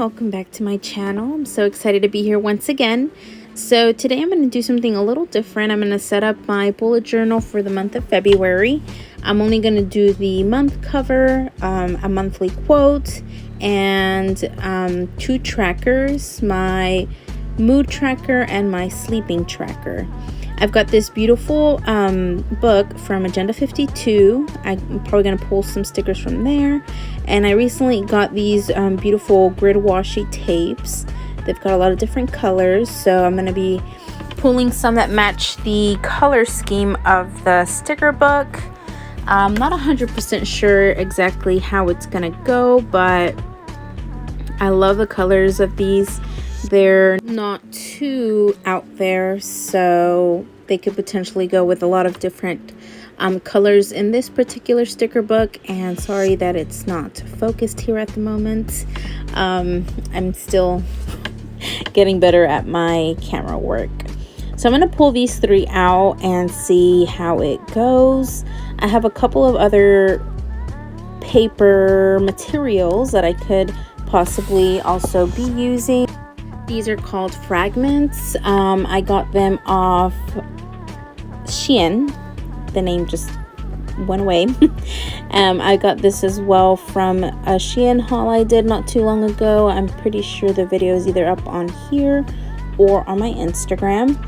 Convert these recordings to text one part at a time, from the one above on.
welcome back to my channel. I'm so excited to be here once again. So today I'm going to do something a little different. I'm going to set up my bullet journal for the month of February. I'm only going to do the month cover, a monthly quote, and two trackers, my mood tracker and my sleeping tracker. I've got this beautiful book from Agenda 52. I'm probably going to pull some stickers from there. And I recently got these beautiful grid washi tapes. They've got a lot of different colors. So I'm going to be pulling some that match the color scheme of the sticker book. I'm not 100% sure exactly how it's going to go, but I love the colors of these. They're not too out there, so they could potentially go with a lot of different colors in this particular sticker book. And sorry that it's not focused here at the moment. I'm still getting better at my camera work. So I'm going to pull these three out and see how it goes. I have a couple of other paper materials that I could possibly also be using. These are called fragments. I got them off Shein. The name just went away. I got this as well from a Shein haul I did not too long ago. I'm pretty sure the video is either up on here or on my Instagram.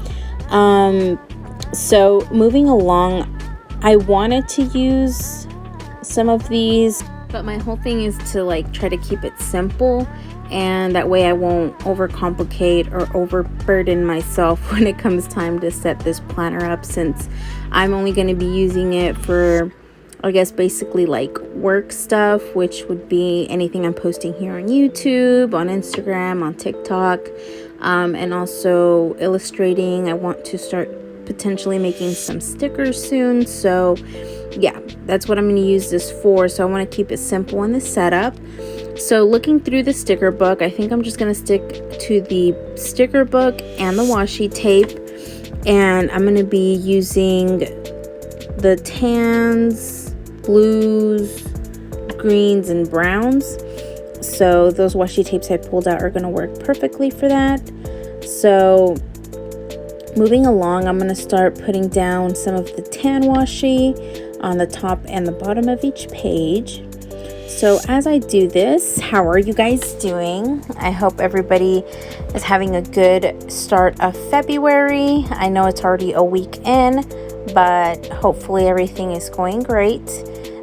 So moving along, I wanted to use some of these, but my whole thing is to try to keep it simple. And that way I won't overcomplicate or overburden myself when it comes time to set this planner up, since I'm only going to be using it for, I guess, basically work stuff, which would be anything I'm posting here on YouTube, on Instagram, on TikTok, and also illustrating. I want to start potentially making some stickers soon. So yeah, that's what I'm going to use this for. So I want to keep it simple in the setup. So looking through the sticker book, I think I'm just going to stick to the sticker book and the washi tape. And I'm going to be using the tans, blues, greens, and browns. So those washi tapes I pulled out are going to work perfectly for that. So moving along, I'm going to start putting down some of the tan washi on the top and the bottom of each page. So as I do this, how are you guys doing? I hope everybody is having a good start of February. I know it's already a week in, but hopefully everything is going great.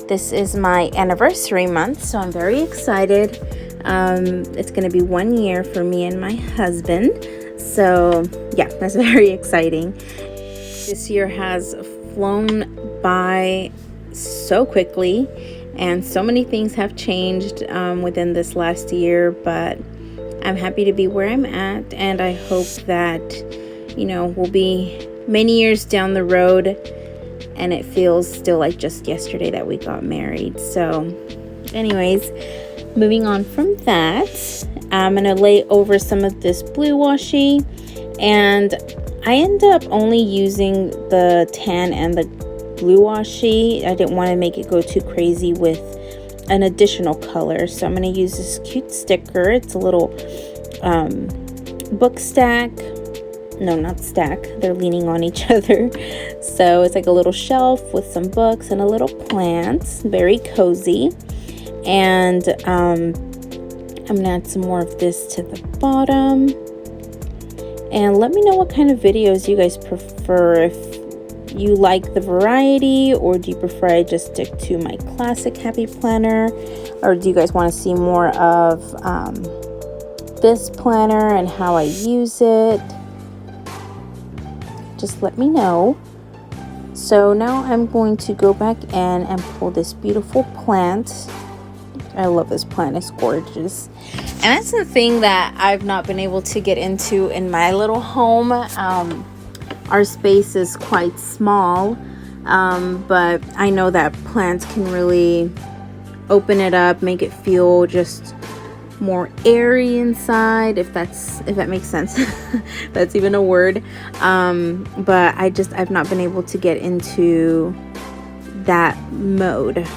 This is my anniversary month, so I'm very excited. It's going to be 1 year for me and my husband. So yeah, that's very exciting. This year has flown by so quickly. And so many things have changed within this last year, but I'm happy to be where I'm at. And I hope that, we'll be many years down the road and it feels still like just yesterday that we got married. So anyways, moving on from that, I'm going to lay over some of this blue washi. And I end up only using the tan and the blue washi. I didn't want to make it go too crazy with an additional color, so I'm going to use this cute sticker. It's a little book stack. No, not stack, they're leaning on each other. So it's like a little shelf with some books and a little plant. Very cozy. And I'm gonna add some more of this to the bottom. And let me know what kind of videos you guys prefer. If you like the variety, or do you prefer I just stick to my classic happy planner, or do you guys want to see more of this planner and how I use it? Just let me know. So now I'm going to go back in and pull this beautiful plant. I love this plant, it's gorgeous. And that's the thing that I've not been able to get into in my little home. Our space is quite small, but I know that plants can really open it up, make it feel just more airy inside, if that makes sense. That's even a word. But I've not been able to get into that mode.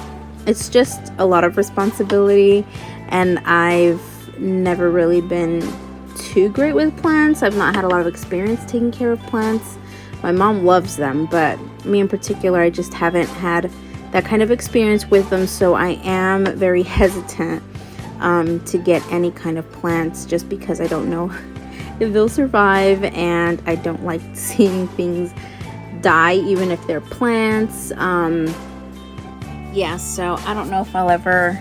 It's just a lot of responsibility, and I've never really been too great with plants. I've not had a lot of experience taking care of plants. My mom loves them, but me in particular, I just haven't had that kind of experience with them, so I am very hesitant to get any kind of plants, just because I don't know if they'll survive, and I don't like seeing things die, even if they're plants. Yeah, so I don't know if I'll ever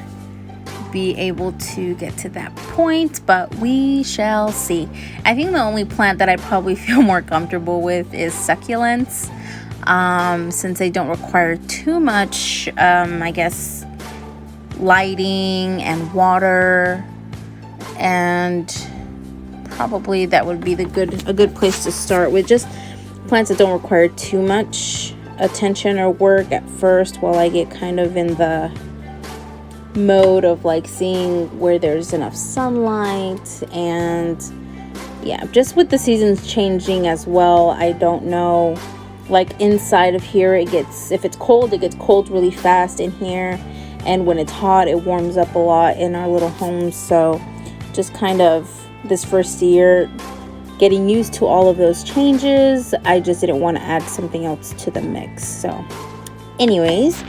be able to get to that point, but we shall see. I think the only plant that I probably feel more comfortable with is succulents, since they don't require too much, I guess, lighting and water, and probably that would be a good place to start with, just plants that don't require too much attention or work at first, while I get kind of in the mode of like seeing where there's enough sunlight. And yeah, just with the seasons changing as well, I don't know, like inside of here, if it's cold, it gets cold really fast in here, and when it's hot, it warms up a lot in our little homes. So just kind of this first year, getting used to all of those changes, I just didn't want to add something else to the mix. So anyways,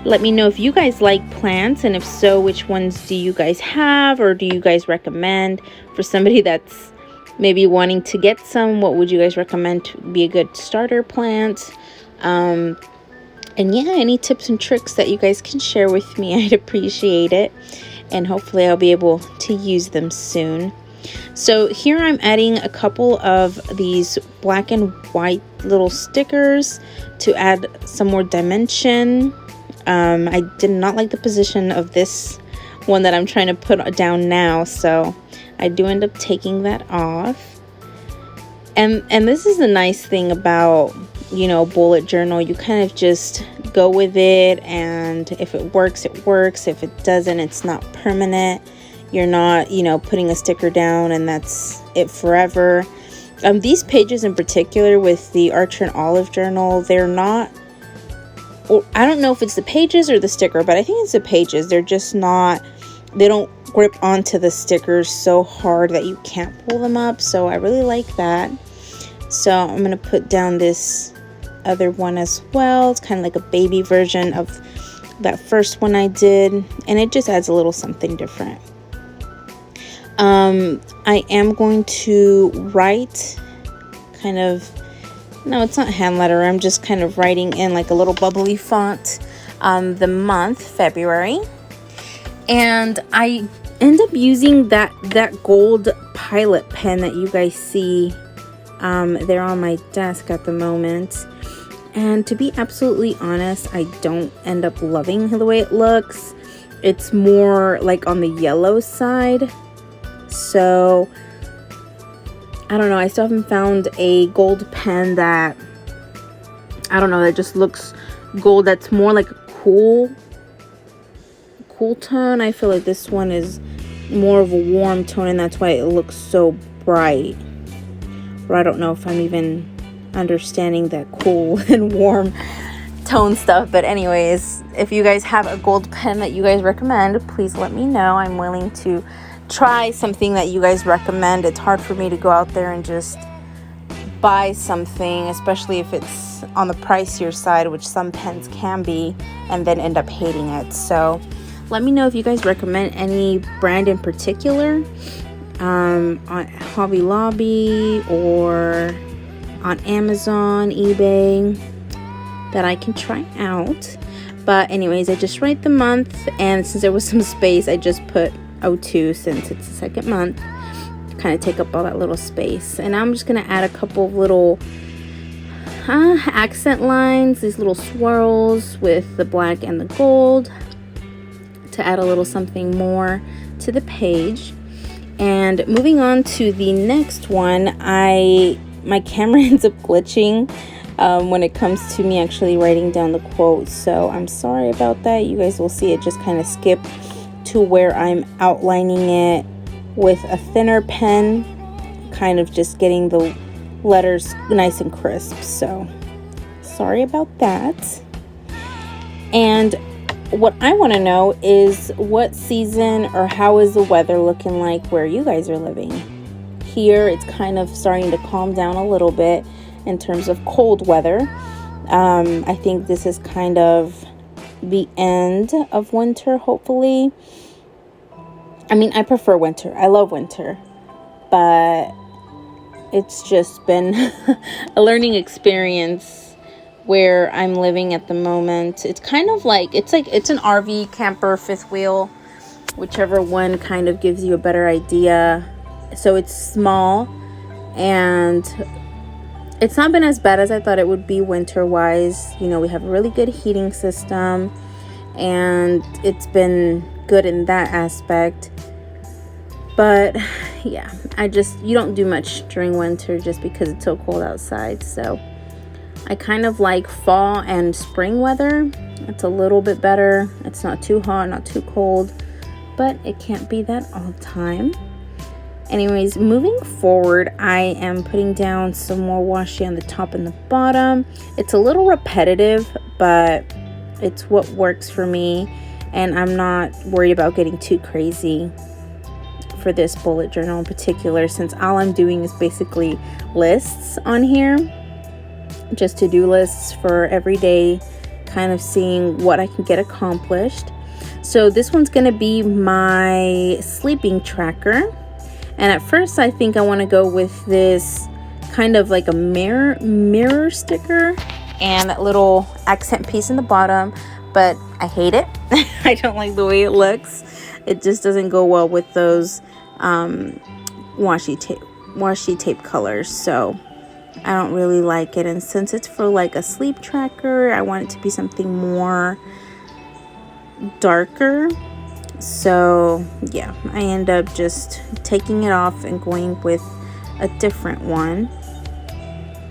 let me know if you guys like plants, and if so, which ones do you guys have, or do you guys recommend for somebody that's maybe wanting to get some? What would you guys recommend to be a good starter plant? And yeah, any tips and tricks that you guys can share with me, I'd appreciate it, and hopefully I'll be able to use them soon. So here I'm adding a couple of these black and white little stickers to add some more dimension. I did not like the position of this one that I'm trying to put down now, so I do end up taking that off. And this is the nice thing about, you know, bullet journal. You kind of just go with it, and if it works, it works. If it doesn't, it's not permanent. You're not, you know, putting a sticker down and that's it forever. These pages in particular with the Archer&Olive journal, they're not, or I don't know if it's the pages or the sticker, but I think it's the pages. They're just not, they don't grip onto the stickers so hard that you can't pull them up. So I really like that. So I'm going to put down this other one as well. It's kind of like a baby version of that first one I did, and it just adds a little something different. I am going to write kind of, no, it's not hand letter. I'm just kind of writing in like a little bubbly font, the month, February. And I end up using that gold Pilot pen that you guys see, there on my desk at the moment. And to be absolutely honest, I don't end up loving the way it looks. It's more like on the yellow side. So I don't know, I still haven't found a gold pen that, I don't know, that just looks gold, that's more like a cool tone. I feel like this one is more of a warm tone, and that's why it looks so bright. Or I don't know if I'm even understanding that cool and warm tone stuff. But anyways, if you guys have a gold pen that you guys recommend, please let me know. I'm willing to try something that you guys recommend. It's hard for me to go out there and just buy something, especially if it's on the pricier side, which some pens can be, and then end up hating it. So let me know if you guys recommend any brand in particular, on Hobby Lobby or on Amazon, eBay, that I can try out. But anyways, I just write the month, and since there was some space, I just put 02 since it's the second month, kind of take up all that little space. And I'm just gonna add a couple of little accent lines, these little swirls with the black and the gold, to add a little something more to the page. And moving on to the next one, my camera ends up glitching when it comes to me actually writing down the quotes, so I'm sorry about that. You guys will see it just kind of skip to where I'm outlining it with a thinner pen, kind of just getting the letters nice and crisp. So sorry about that. And what I want to know is what season or how is the weather looking like where you guys are living. Here it's kind of starting to calm down a little bit in terms of cold weather. I think this is kind of the end of winter, hopefully. I mean, I prefer winter. I love winter, but it's just been a learning experience where I'm living at the moment. It's kind of like it's an RV, camper, fifth wheel, whichever one kind of gives you a better idea. So it's small, and it's not been as bad as I thought it would be winter wise. You know, we have a really good heating system, and it's been good in that aspect. But yeah, you don't do much during winter just because it's so cold outside. So I kind of like fall and spring weather. It's a little bit better. It's not too hot, not too cold, but it can't be that all the time. Anyways, moving forward, I am putting down some more washi on the top and the bottom. It's a little repetitive, but it's what works for me, and I'm not worried about getting too crazy for this bullet journal in particular, since all I'm doing is basically lists on here, just to-do lists for every day, kind of seeing what I can get accomplished. So this one's going to be my sleeping tracker. And at first I think I want to go with this kind of like a mirror sticker and that little accent piece in the bottom, but I hate it. I don't like the way it looks. It just doesn't go well with those washi tape colors, so I don't really like it. And since it's for like a sleep tracker, I want it to be something more darker. So yeah, I end up just taking it off and going with a different one.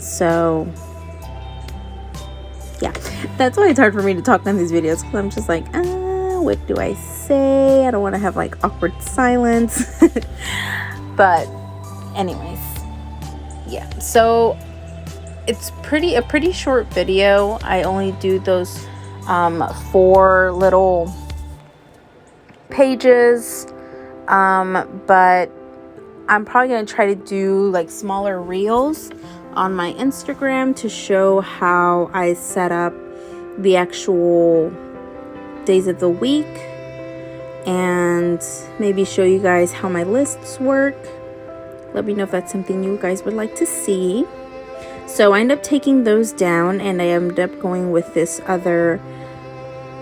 So yeah, that's why it's hard for me to talk on these videos, because I'm just like, what do I say? I don't want to have like awkward silence. But anyways, yeah, so it's a pretty short video. I only do those 4 little pages, but I'm probably going to try to do like smaller reels on my Instagram to show how I set up the actual days of the week, and maybe show you guys how my lists work. Let me know if that's something you guys would like to see. So I end up taking those down, and I end up going with this other,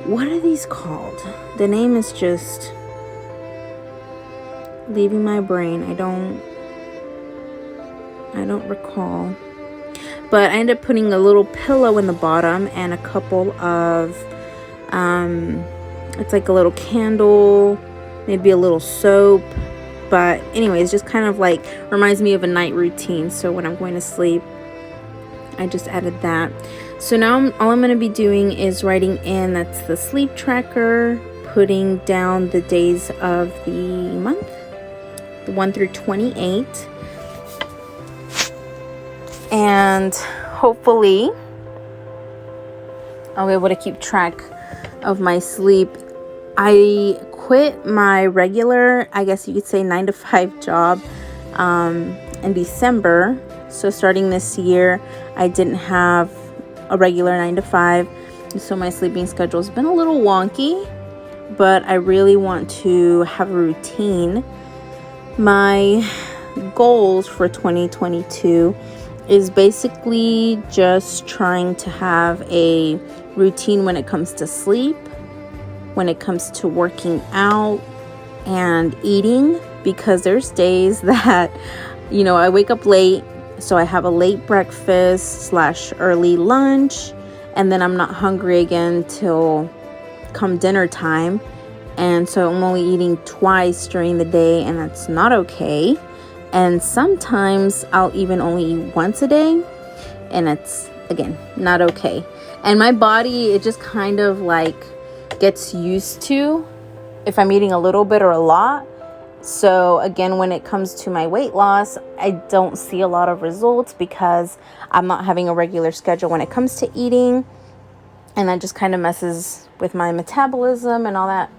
what are these called? The name is just leaving my brain. I don't recall. But I ended up putting a little pillow in the bottom and a couple of it's like a little candle, maybe a little soap. But anyways, just kind of like reminds me of a night routine. So when I'm going to sleep, I just added that. So now all I'm going to be doing is writing in, that's the sleep tracker, putting down the days of the month, the 1 through 28. And hopefully I'll be able to keep track of my sleep. I quit my regular, I guess you could say 9-to-5 job in December. So starting this year, I didn't have a regular 9-to-5. So my sleeping schedule has been a little wonky, but I really want to have a routine. My goals for 2022 is basically just trying to have a routine when it comes to sleep, when it comes to working out and eating, because there's days that, I wake up late, so I have a late breakfast / early lunch, and then I'm not hungry again till come dinner time. And so I'm only eating twice during the day, and that's not okay. And sometimes I'll even only eat once a day, and it's, again, not okay. And my body, it just kind of like gets used to if I'm eating a little bit or a lot. So again, when it comes to my weight loss, I don't see a lot of results because I'm not having a regular schedule when it comes to eating. and that just kind of messes with my metabolism and all that,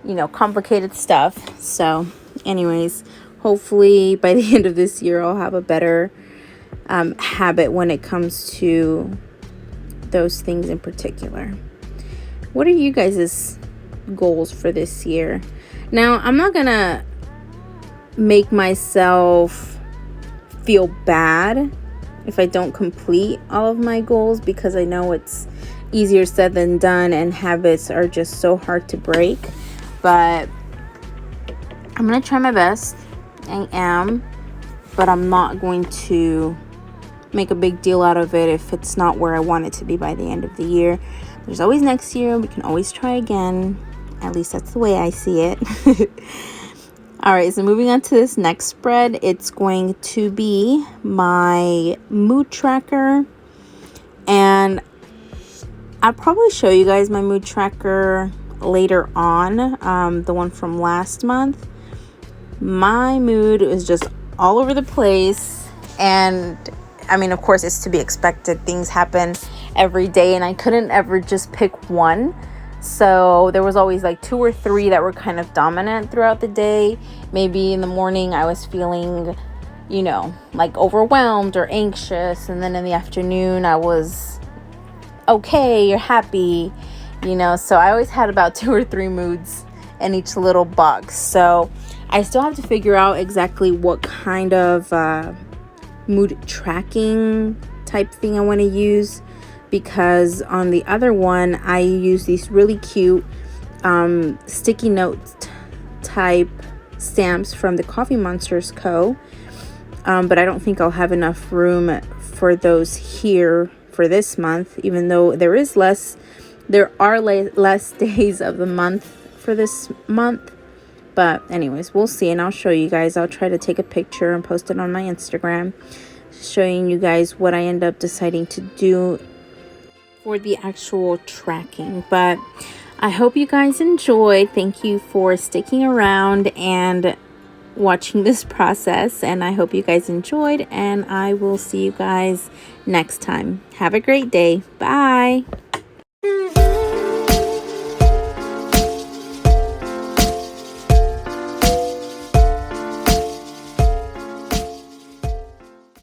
you know, complicated stuff. So anyways, hopefully by the end of this year I'll have a better habit when it comes to those things in particular. What are you guys' goals for this year? Now, I'm not gonna make myself feel bad if I don't complete all of my goals, because I know it's easier said than done and habits are just so hard to break. But I'm gonna try my best. I am, but I'm not going to make a big deal out of it if it's not where I want it to be by the end of the year. There's always next year. We can always try again. At least that's the way I see it. All right, so moving on to this next spread, it's going to be my mood tracker. And I'll probably show you guys my mood tracker later on, the one from last month. My mood is just all over the place. And I mean, of course, it's to be expected. Things happen every day, and I couldn't ever just pick one. So there was always like 2 or 3 that were kind of dominant throughout the day. Maybe in the morning I was feeling, you know, like overwhelmed or anxious. And then in the afternoon I was okay or happy, you know. So I always had about 2 or 3 moods in each little box. So I still have to figure out exactly what kind of mood tracking type thing I want to use. Because on the other one, I use these really cute sticky note type stamps from the Coffee Monsters Co. But I don't think I'll have enough room for those here for this month, even though there are less days of the month for this month. But anyways, we'll see, and I'll show you guys. I'll try to take a picture and post it on my Instagram, showing you guys what I end up deciding to do for the actual tracking. But I hope you guys enjoyed. Thank you for sticking around and watching this process, and I hope you guys enjoyed, and I will see you guys next time. Have a great day. Bye.